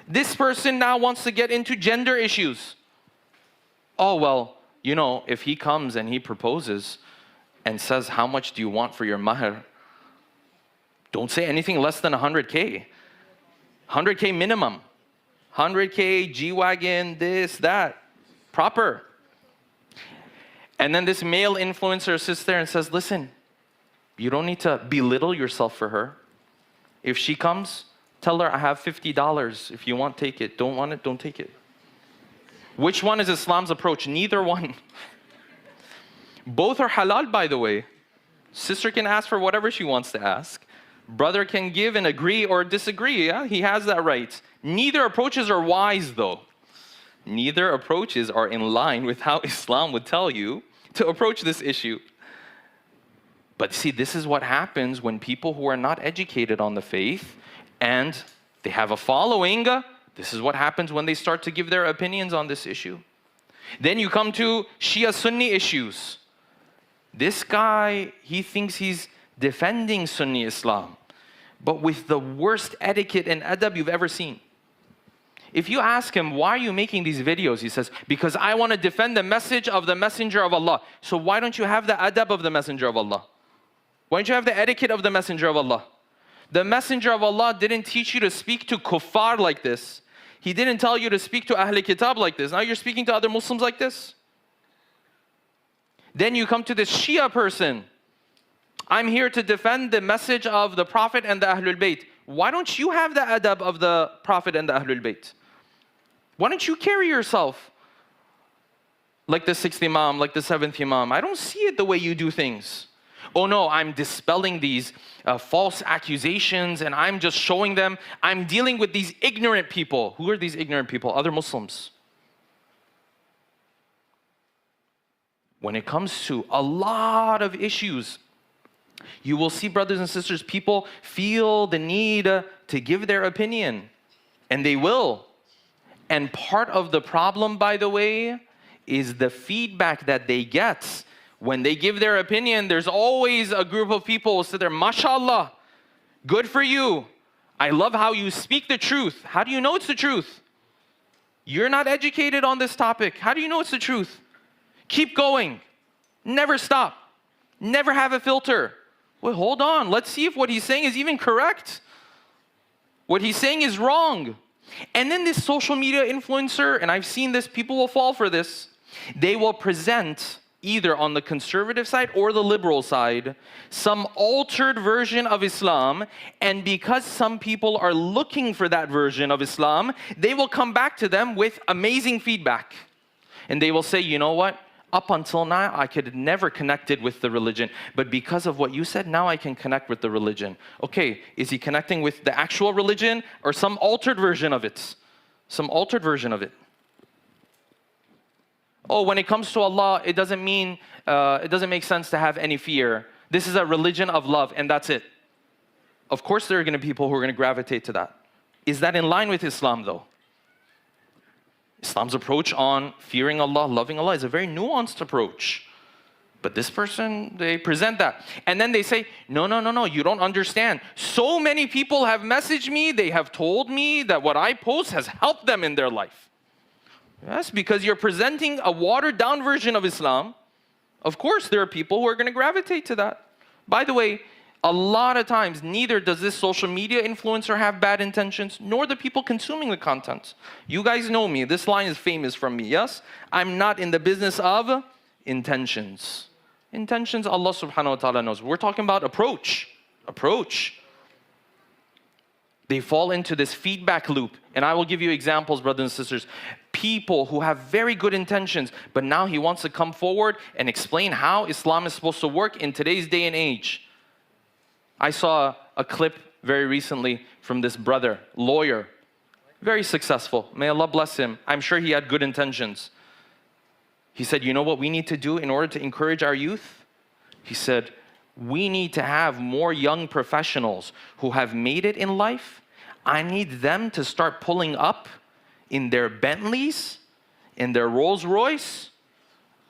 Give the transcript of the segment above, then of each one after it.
This person now wants to get into gender issues. Oh, well, you know, if he comes and he proposes and says, how much do you want for your mahr? Don't say anything less than 100K. 100K minimum. 100K, G-Wagon, this, that. Proper. And then this male influencer sits there and says, listen, you don't need to belittle yourself for her. If she comes, tell her I have $50. If you want, take it. Don't want it, don't take it. Which one is Islam's approach? Neither one. Both are halal, by the way. Sister can ask for whatever she wants to ask. Brother can give and agree or disagree. Yeah? He has that right. Neither approaches are wise, though. Neither approaches are in line with how Islam would tell you to approach this issue. But see, this is what happens when people who are not educated on the faith and they have a following, this is what happens when they start to give their opinions on this issue. Then you come to Shia Sunni issues. This guy, he thinks he's defending Sunni Islam, but with the worst etiquette and adab you've ever seen. If you ask him, why are you making these videos? He says, because I want to defend the message of the Messenger of Allah. So why don't you have the adab of the Messenger of Allah? Why don't you have the etiquette of the Messenger of Allah? The Messenger of Allah didn't teach you to speak to kuffar like this. He didn't tell you to speak to Ahl Kitab like this. Now you're speaking to other Muslims like this. Then you come to this Shia person. I'm here to defend the message of the Prophet and the Ahlul Bayt. Why don't you have the adab of the Prophet and the Ahlul Bayt? Why don't you carry yourself like the 6th Imam, like the 7th Imam? I don't see it the way you do things. Oh no, I'm dispelling these false accusations and I'm just showing them. I'm dealing with these ignorant people. Who are these ignorant people? Other Muslims. When it comes to a lot of issues, you will see, brothers and sisters, people feel the need to give their opinion. And they will. And part of the problem, by the way, is the feedback that they get. When they give their opinion, there's always a group of people who sit there, mashallah, good for you. I love how you speak the truth. How do you know it's the truth? You're not educated on this topic. How do you know it's the truth? Keep going. Never stop. Never have a filter. Well, hold on. Let's see if what he's saying is even correct. What he's saying is wrong. And then this social media influencer, and I've seen this, people will fall for this. They will present either on the conservative side or the liberal side some altered version of Islam, and because some people are looking for that version of Islam, they will come back to them with amazing feedback. And they will say, you know what? Up until now, I could never connected with the religion. But because of what you said, now I can connect with the religion. Okay, is he connecting with the actual religion or some altered version of it? Some altered version of it. Oh, when it comes to Allah, it doesn't make sense to have any fear. This is a religion of love, and that's it. Of course, there are going to be people who are going to gravitate to that. Is that in line with Islam, though? Islam's approach on fearing Allah, loving Allah is a very nuanced approach. But this person, they present that. And then they say, no, you don't understand. So many people have messaged me, they have told me that what I post has helped them in their life. Yes, because you're presenting a watered down version of Islam. Of course, there are people who are going to gravitate to that. By the way, a lot of times, neither does this social media influencer have bad intentions, nor the people consuming the content. You guys know me. This line is famous from me, yes? I'm not in the business of intentions. Intentions, Allah subhanahu wa ta'ala knows. We're talking about approach. Approach. They fall into this feedback loop. And I will give you examples, brothers and sisters. People who have very good intentions, but now he wants to come forward and explain how Islam is supposed to work in today's day and age. I saw a clip very recently from this brother, lawyer, very successful. May Allah bless him. I'm sure he had good intentions. He said, you know what we need to do in order to encourage our youth? He said, we need to have more young professionals who have made it in life. I need them to start pulling up in their Bentleys, in their Rolls Royce,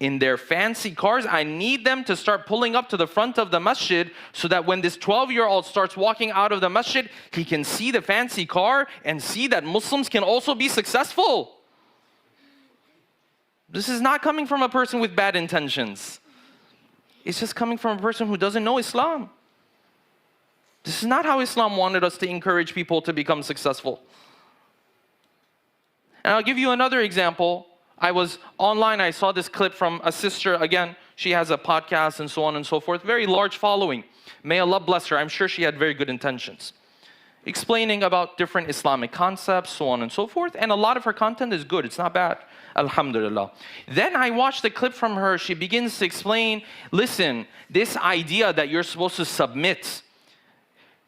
in their fancy cars. I need them to start pulling up to the front of the masjid so that when this 12-year-old starts walking out of the masjid, he can see the fancy car and see that Muslims can also be successful. This is not coming from a person with bad intentions. It's just coming from a person who doesn't know Islam. This is not how Islam wanted us to encourage people to become successful. And I'll give you another example. I was online, I saw this clip from a sister. Again, she has a podcast and so on and so forth. Very large following. May Allah bless her. I'm sure she had very good intentions. Explaining about different Islamic concepts, so on and so forth. And a lot of her content is good. It's not bad. Alhamdulillah. Then I watched the clip from her. She begins to explain, listen, this idea that you're supposed to submit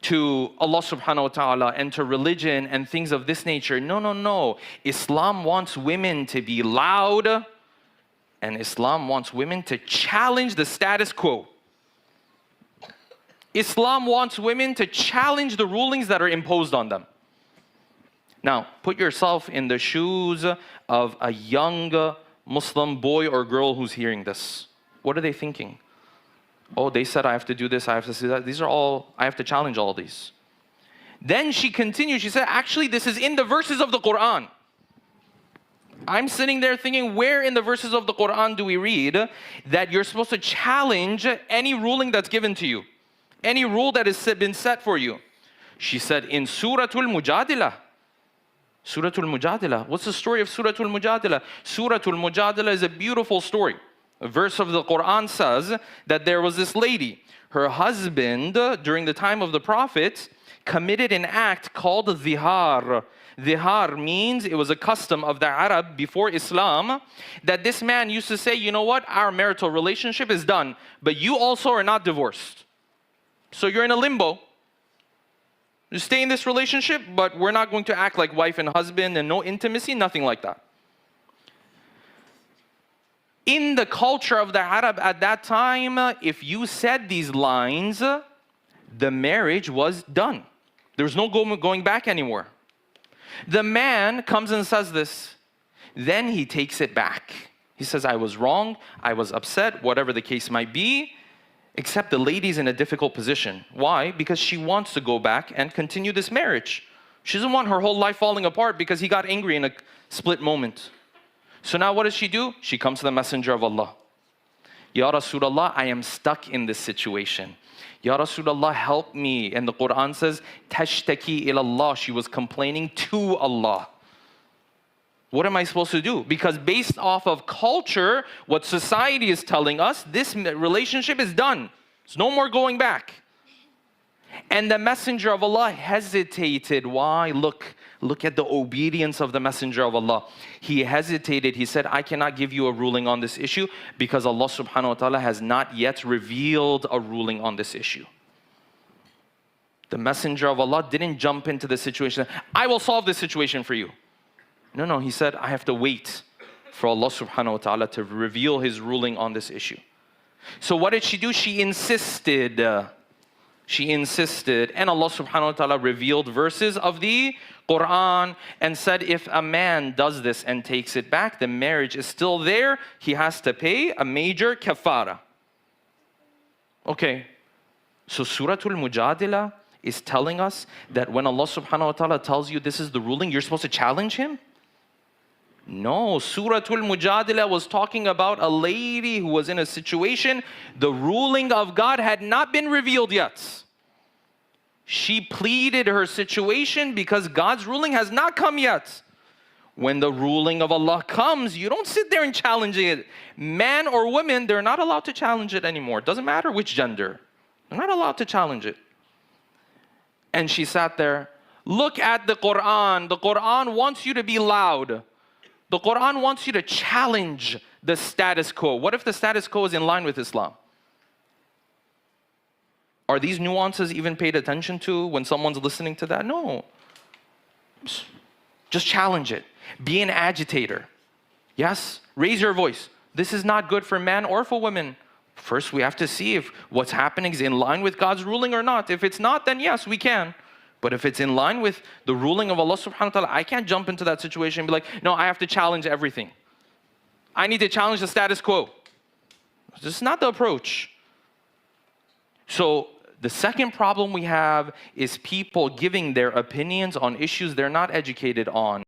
to Allah subhanahu wa ta'ala and to religion and things of this nature. No, no, no. Islam wants women to be loud, and Islam wants women to challenge the status quo. Islam wants women to challenge the rulings that are imposed on them. Now, put yourself in the shoes of a young Muslim boy or girl who's hearing this. What are they thinking? Oh, they said I have to do this, I have to do that. These are all, I have to challenge all these. Then she continued, she said, actually, this is in the verses of the Quran. I'm sitting there thinking, where in the verses of the Quran do we read that you're supposed to challenge any ruling that's given to you? Any rule that has been set for you? She said, in Suratul Mujadilah. Suratul Mujadilah. What's the story of Suratul Mujadilah? Suratul Mujadilah is a beautiful story. A verse of the Quran says that there was this lady. Her husband, during the time of the Prophet, committed an act called zihar. Zihar means, it was a custom of the Arab before Islam, that this man used to say, you know what, our marital relationship is done, but you also are not divorced. So you're in a limbo. You stay in this relationship, but we're not going to act like wife and husband and no intimacy, nothing like that. In the culture of the Arab at that time, if you said these lines, the marriage was done. There was no going back anymore. The man comes and says this. Then he takes it back. He says, I was wrong, I was upset, whatever the case might be, except the lady's in a difficult position. Why? Because she wants to go back and continue this marriage. She doesn't want her whole life falling apart because he got angry in a split moment. So now what does she do? She comes to the Messenger of Allah. Ya Rasulullah, I am stuck in this situation. Ya Rasulullah, help me. And the Quran says, Tashtaki ilallah. She was complaining to Allah. What am I supposed to do? Because based off of culture, what society is telling us, this relationship is done. There's no more going back. And the Messenger of Allah hesitated. Why? Look at the obedience of the Messenger of Allah. He hesitated. He said, I cannot give you a ruling on this issue because Allah subhanahu wa ta'ala has not yet revealed a ruling on this issue. The Messenger of Allah didn't jump into the situation. I will solve this situation for you. No, he said, I have to wait for Allah subhanahu wa ta'ala to reveal His ruling on this issue. So what did she do? She insisted. And Allah subhanahu wa ta'ala revealed verses of the Quran and said, if a man does this and takes it back, the marriage is still there. He has to pay a major kafara. Okay, so Suratul Mujadilah is telling us that when Allah subhanahu wa ta'ala tells you this is the ruling, you're supposed to challenge Him? No, Suratul Mujadilah was talking about a lady who was in a situation, the ruling of God had not been revealed yet. She pleaded her situation because God's ruling has not come yet. When the ruling of Allah comes, you don't sit there and challenge it. Man or woman, they're not allowed to challenge it anymore. It doesn't matter which gender. They're not allowed to challenge it. And she sat there. Look at the Quran. The Quran wants you to be loud. The Quran wants you to challenge the status quo. What if the status quo is in line with Islam? Are these nuances even paid attention to when someone's listening to that? No. Just challenge it. Be an agitator. Yes, raise your voice. This is not good for men or for women. First, we have to see if what's happening is in line with God's ruling or not. If it's not, then yes, we can. But if it's in line with the ruling of Allah subhanahu wa ta'ala, I can't jump into that situation and be like, no, I have to challenge everything. I need to challenge the status quo. This is not the approach. So the second problem we have is people giving their opinions on issues they're not educated on.